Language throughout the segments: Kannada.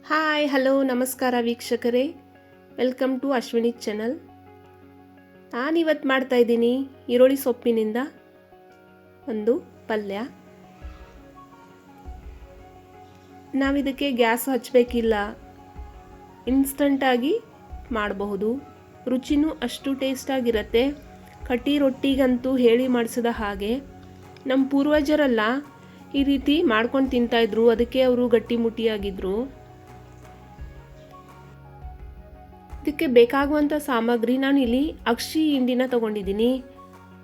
ಹಾಯ್ ಹಲೋ ನಮಸ್ಕಾರ ವೀಕ್ಷಕರೇ, ವೆಲ್ಕಮ್ ಟು ಅಶ್ವಿನಿ ಚಾನಲ್. ನಾನಿವತ್ತು ಮಾಡ್ತಾಯಿದ್ದೀನಿ ಈರುಳ್ಳಿ ಸೊಪ್ಪಿನಿಂದ ಒಂದು ಪಲ್ಯ. ನಾವಿದಕ್ಕೆ ಗ್ಯಾಸ್ ಹಚ್ಚಬೇಕಿಲ್ಲ, ಇನ್ಸ್ಟಂಟಾಗಿ ಮಾಡಬಹುದು. ರುಚಿನೂ ಅಷ್ಟು ಟೇಸ್ಟಾಗಿರುತ್ತೆ. ಕಟ್ಟಿ ರೊಟ್ಟಿಗಂತೂ ಹೇಳಿ ಮಾಡಿಸಿದ ಹಾಗೆ. ನಮ್ಮ ಪೂರ್ವಜರೆಲ್ಲ ಈ ರೀತಿ ಮಾಡ್ಕೊಂಡು ತಿಂತಾಯಿದ್ರು, ಅದಕ್ಕೆ ಅವರು ಗಟ್ಟಿಮುಟ್ಟಿಯಾಗಿದ್ದರು. ಇದಕ್ಕೆ ಬೇಕಾಗುವಂಥ ಸಾಮಗ್ರಿ ನಾನು ಇಲ್ಲಿ ಅಗಸಿ ಹಿಂಡಿನ ತೊಗೊಂಡಿದ್ದೀನಿ.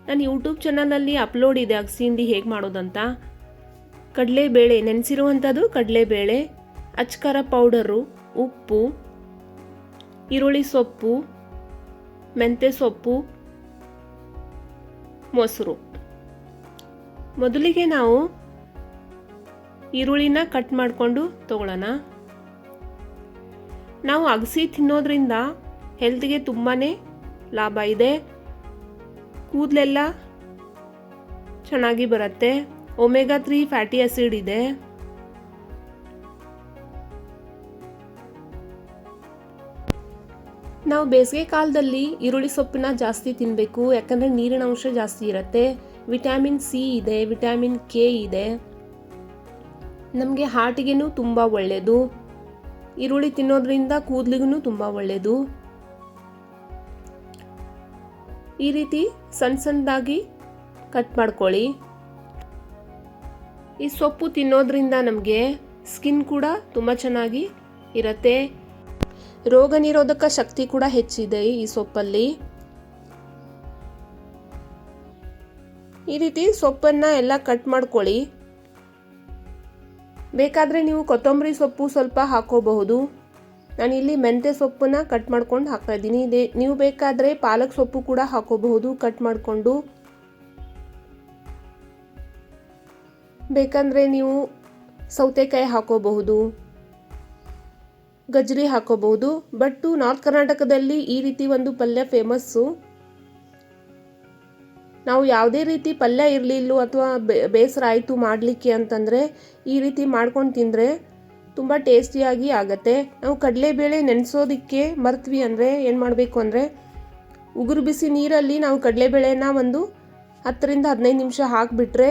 ನಾನು ಯೂಟ್ಯೂಬ್ ಚಾನಲಲ್ಲಿ ಅಪ್ಲೋಡ್ ಇದೆ ಅಗಸಿ ಹಿಂಡಿ ಹೇಗೆ ಮಾಡೋದಂತ. ಕಡಲೆಬೇಳೆ ನೆನೆಸಿರುವಂಥದ್ದು, ಕಡಲೆಬೇಳೆ, ಅಚ್ಕಾರ ಪೌಡರು, ಉಪ್ಪು, ಈರುಳ್ಳಿ ಸೊಪ್ಪು, ಮೆಂತ್ಯ ಸೊಪ್ಪು, ಮೊಸರು. ಮೊದಲಿಗೆ ನಾವು ಈರುಳ್ಳಿನ ಕಟ್ ಮಾಡಿಕೊಂಡು ತಗೊಳ್ಳೋಣ. ನಾವು ಅಗಸಿ ತಿನ್ನೋದ್ರಿಂದ ಹೆಲ್ತ್ಗೆ ತುಂಬಾ ಲಾಭ ಇದೆ. ಕೂದಲೆಲ್ಲ ಚೆನ್ನಾಗಿ ಬರುತ್ತೆ. ಒಮೆಗಾ 3 ಫ್ಯಾಟಿ ಆಸಿಡ್ ಇದೆ. ನಾವು ಬೇಸಿಗೆ ಕಾಲದಲ್ಲಿ ಈರುಳ್ಳಿ ಸೊಪ್ಪನ್ನ ಜಾಸ್ತಿ ತಿನ್ನಬೇಕು, ಯಾಕಂದರೆ ನೀರಿನ ಅಂಶ ಜಾಸ್ತಿ ಇರುತ್ತೆ. ವಿಟಮಿನ್ ಸಿ ಇದೆ, ವಿಟಮಿನ್ ಕೆ ಇದೆ. ನಮಗೆ ಹಾರ್ಟಿಗೂ ತುಂಬ ಒಳ್ಳೆಯದು. ಈರುಳ್ಳಿ ತಿನ್ನೋದ್ರಿಂದ ಕೂದಲಿಗೂ ತುಂಬ ಒಳ್ಳೆಯದು. ಈ ರೀತಿ ಸಣ್ಣ ಸಣ್ಣದಾಗಿ ಕಟ್ ಮಾಡ್ಕೊಳ್ಳಿ. ಈ ಸೊಪ್ಪು ತಿನ್ನೋದ್ರಿಂದ ನಮಗೆ ಸ್ಕಿನ್ ಕೂಡ ತುಂಬ ಚೆನ್ನಾಗಿ ಇರುತ್ತೆ. ರೋಗ ನಿರೋಧಕ ಶಕ್ತಿ ಕೂಡ ಹೆಚ್ಚಿದೆ ಈ ಸೊಪ್ಪಲ್ಲಿ. ಈ ರೀತಿ ಸೊಪ್ಪನ್ನು ಎಲ್ಲ ಕಟ್ ಮಾಡ್ಕೊಳ್ಳಿ. ಬೇಕಾದರೆ ನೀವು ಕೊತ್ತಂಬರಿ ಸೊಪ್ಪು ಸ್ವಲ್ಪ ಹಾಕೋಬಹುದು. ನಾನಿಲ್ಲಿ ಮೆಂತ್ಯ ಸೊಪ್ಪನ್ನ ಕಟ್ ಮಾಡ್ಕೊಂಡು ಹಾಕ್ತಾ ಇದ್ದೀನಿ. ನೀವು ಬೇಕಾದರೆ ಪಾಲಕ್ ಸೊಪ್ಪು ಕೂಡ ಹಾಕೋಬಹುದು ಕಟ್ ಮಾಡಿಕೊಂಡು. ಬೇಕಂದರೆ ನೀವು ಸೌತೆಕಾಯಿ ಹಾಕೋಬಹುದು, ಗಜ್ರಿ ಹಾಕೋಬಹುದು. ಬಟ್ ನಾರ್ತ್ ಕರ್ನಾಟಕದಲ್ಲಿ ಈ ರೀತಿ ಒಂದು ಪಲ್ಯ ಫೇಮಸ್ಸು. ನಾವು ಯಾವುದೇ ರೀತಿ ಪಲ್ಯ ಇರಲಿಲ್ಲ ಅಥವಾ ಬೇಸರ ಆಯಿತು ಮಾಡಲಿಕ್ಕೆ ಅಂತಂದರೆ ಈ ರೀತಿ ಮಾಡ್ಕೊಂಡು ತಿಂದರೆ ತುಂಬ ಟೇಸ್ಟಿಯಾಗಿ ಆಗುತ್ತೆ. ನಾವು ಕಡಲೆಬೇಳೆ ನೆನೆಸೋದಕ್ಕೆ ಮರ್ತ್ವಿ ಅಂದರೆ ಏನು ಮಾಡಬೇಕು ಅಂದರೆ, ಉಗುರು ಬಿಸಿ ನೀರಲ್ಲಿ ನಾವು ಕಡಲೆಬೇಳೆನ ಒಂದು 10ರಿಂದ 15 ನಿಮಿಷ ಹಾಕಿಬಿಟ್ರೆ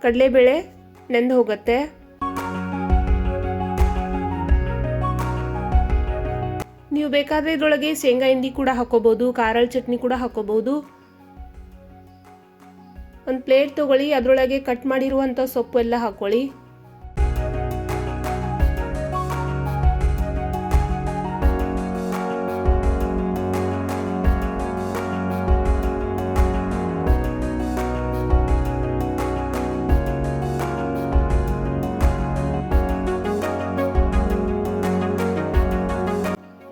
ಕಡಲೆಬೇಳೆ ನೆಂದು ಹೋಗುತ್ತೆ. ನೀವು ಬೇಕಾದರೆ ಇದರೊಳಗೆ ಶೇಂಗಾ ಹಿಂಡಿ ಕೂಡ ಹಾಕೋಬಹುದು, ಖಾರದ ಚಟ್ನಿ ಕೂಡ ಹಾಕೋಬಹುದು. ಒಂದು ಪ್ಲೇಟ್ ತಗೊಳ್ಳಿ, ಅದರೊಳಗೆ ಕಟ್ ಮಾಡಿರುವಂಥ ಸೊಪ್ಪು ಎಲ್ಲ ಹಾಕೊಳ್ಳಿ.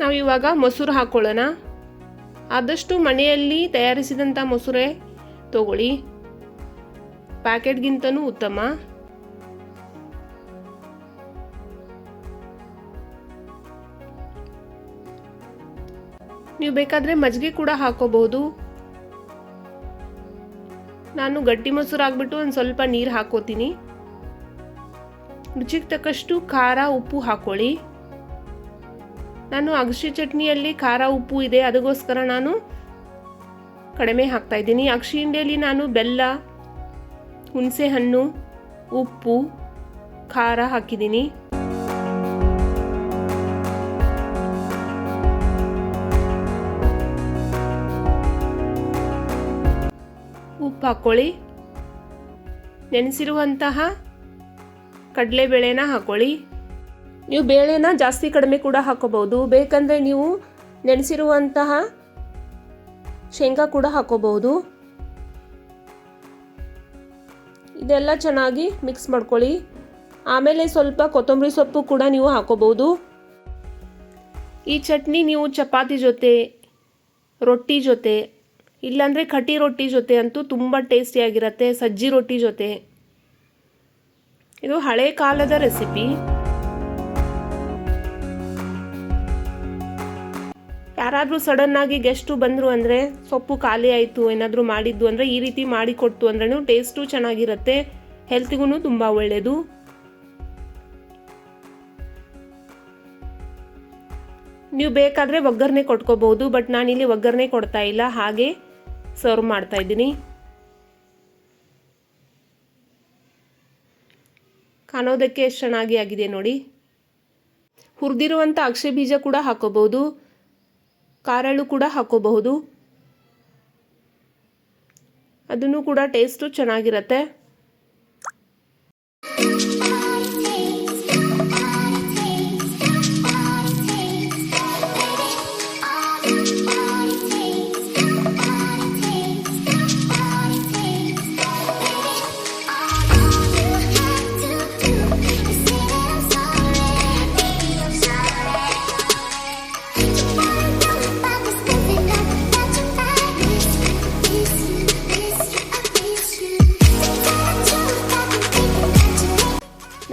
ನಾವು ಇವಾಗ ಮೊಸರು ಹಾಕೊಳ್ಳೋಣ. ಆದಷ್ಟು ಮನೆಯಲ್ಲಿ ತಯಾರಿಸಿದಂಥ ಮೊಸರೇ ತಗೊಳ್ಳಿ, ಪ್ಯಾಕೆಟ್ಗಿಂತನೂ ಉತ್ತಮ. ನೀವು ಬೇಕಾದರೆ ಮಜ್ಜಿಗೆ ಕೂಡ ಹಾಕೋಬಹುದು. ನಾನು ಗಟ್ಟಿ ಮೊಸರು ಹಾಕ್ಬಿಟ್ಟು ಒಂದು ಸ್ವಲ್ಪ ನೀರು ಹಾಕೋತೀನಿ. ರುಚಿಗೆ ತಕ್ಕಷ್ಟು ಖಾರ ಉಪ್ಪು ಹಾಕೊಳ್ಳಿ. ನಾನು ಅಗಸಿ ಚಟ್ನಿಯಲ್ಲಿ ಖಾರ ಉಪ್ಪು ಇದೆ, ಅದಕ್ಕೋಸ್ಕರ ನಾನು ಕಡಿಮೆ ಹಾಕ್ತಾ ಇದ್ದೀನಿ. ಅಗಸಿ ಹಿಂಡಿಯಲ್ಲಿ ನಾನು ಬೆಲ್ಲ, ಹುಣಸೆ ಹಣ್ಣು, ಉಪ್ಪು, ಖಾರ ಹಾಕಿದ್ದೀನಿ. ಉಪ್ಪು ಹಾಕ್ಕೊಳ್ಳಿ. ನೆನೆಸಿರುವಂತಹ ಕಡಲೆಬೇಳೆನ ಹಾಕ್ಕೊಳ್ಳಿ. ನೀವು ಬೇಳೆನ ಜಾಸ್ತಿ ಕಡಿಮೆ ಕೂಡ ಹಾಕೋಬಹುದು. ಬೇಕಂದರೆ ನೀವು ನೆನೆಸಿರುವಂತಹ ಶೇಂಗಾ ಕೂಡ ಹಾಕೋಬಹುದು. ಇದೆಲ್ಲ ಚೆನ್ನಾಗಿ ಮಿಕ್ಸ್ ಮಾಡ್ಕೊಳ್ಳಿ. ಆಮೇಲೆ ಸ್ವಲ್ಪ ಕೊತ್ತಂಬರಿ ಸೊಪ್ಪು ಕೂಡ ನೀವು ಹಾಕೋಬಹುದು. ಈ ಚಟ್ನಿ ನೀವು ಚಪಾತಿ ಜೊತೆ, ರೊಟ್ಟಿ ಜೊತೆ, ಇಲ್ಲಾಂದರೆ ಕಟ್ಟಿ ರೊಟ್ಟಿ ಜೊತೆ ಅಂತೂ ತುಂಬ ಟೇಸ್ಟಿಯಾಗಿರುತ್ತೆ. ಸಜ್ಜಿ ರೊಟ್ಟಿ ಜೊತೆ. ಇದು ಹಳೆ ಕಾಲದ ರೆಸಿಪಿ. ಯಾರಾದರೂ ಸಡನ್ನಾಗಿ ಗೆಸ್ಟು ಬಂದರು ಅಂದರೆ, ಸೊಪ್ಪು ಖಾಲಿ ಆಯಿತು ಏನಾದರೂ ಮಾಡಿದ್ದು ಅಂದರೆ ಈ ರೀತಿ ಮಾಡಿಕೊಟ್ಟು ಅಂದ್ರೂ ಟೇಸ್ಟು ಚೆನ್ನಾಗಿರುತ್ತೆ, ಹೆಲ್ತಿಗೂ ತುಂಬ ಒಳ್ಳೆಯದು. ನೀವು ಬೇಕಾದರೆ ಒಗ್ಗರಣೆ ಕೊಟ್ಕೋಬಹುದು, ಬಟ್ ನಾನಿಲ್ಲಿ ಒಗ್ಗರಣೆ ಕೊಡ್ತಾ ಇಲ್ಲ, ಹಾಗೆ ಸರ್ವ್ ಮಾಡ್ತಾ ಇದ್ದೀನಿ. ಕಾಣೋದಕ್ಕೆ ಎಷ್ಟು ಚೆನ್ನಾಗಿ ಆಗಿದೆ ನೋಡಿ. ಹುರಿದಿರುವಂಥ ಅಗಸೆ ಬೀಜ ಕೂಡ ಹಾಕೋಬಹುದು, ಕಾರೆಳ್ಳು ಕೂಡ ಹಾಕೋಬಹುದು, ಅದನ್ನು ಕೂಡ ಟೇಸ್ಟು ಚೆನ್ನಾಗಿರುತ್ತೆ.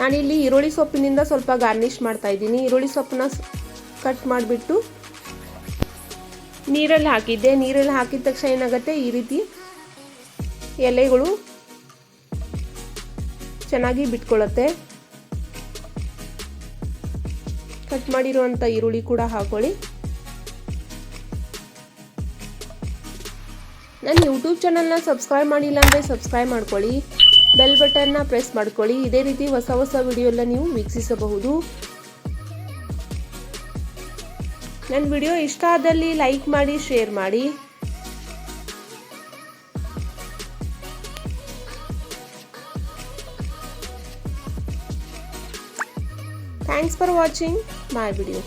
ನಾನಿಲ್ಲಿ ಈರುಳ್ಳಿ ಸೊಪ್ಪಿನಿಂದ ಸ್ವಲ್ಪ ಗಾರ್ನಿಷ್ ಮಾಡ್ತಾ ಇದ್ದೀನಿ. ಈರುಳ್ಳಿ ಸೊಪ್ಪನ್ನ ಕಟ್ ಮಾಡಿಬಿಟ್ಟು ನೀರಲ್ಲಿ ಹಾಕಿದ್ದೆ. ನೀರಲ್ಲಿ ಹಾಕಿದ ತಕ್ಷಣ ಏನಾಗುತ್ತೆ, ಈ ರೀತಿ ಎಲೆಗಳು ಚೆನ್ನಾಗಿ ಬಿಟ್ಕೊಳ್ಳುತ್ತೆ. ಕಟ್ ಮಾಡಿರುವಂಥ ಈರುಳ್ಳಿ ಕೂಡ ಹಾಕೊಳ್ಳಿ. ನನ್ನ ಯೂಟ್ಯೂಬ್ ಚಾನಲ್ನ ಸಬ್ಸ್ಕ್ರೈಬ್ ಮಾಡಿಲ್ಲ ಅಂದರೆ ಸಬ್ಸ್ಕ್ರೈಬ್ ಮಾಡ್ಕೊಳ್ಳಿ, ಬೆಲ್ ಬಟನ್ನ ಪ್ರೆಸ್ ಮಾಡ್ಕೊಳ್ಳಿ. ಇದೇ ರೀತಿ ಹೊಸ ಹೊಸ ವಿಡಿಯೋ ಎಲ್ಲ ನೀವು ವೀಕ್ಷಿಸಬಹುದು. ನನ್ನ ವಿಡಿಯೋ ಇಷ್ಟ ಆದಲ್ಲಿ ಲೈಕ್ ಮಾಡಿ, ಶೇರ್ ಮಾಡಿ. Thanks for watching my video.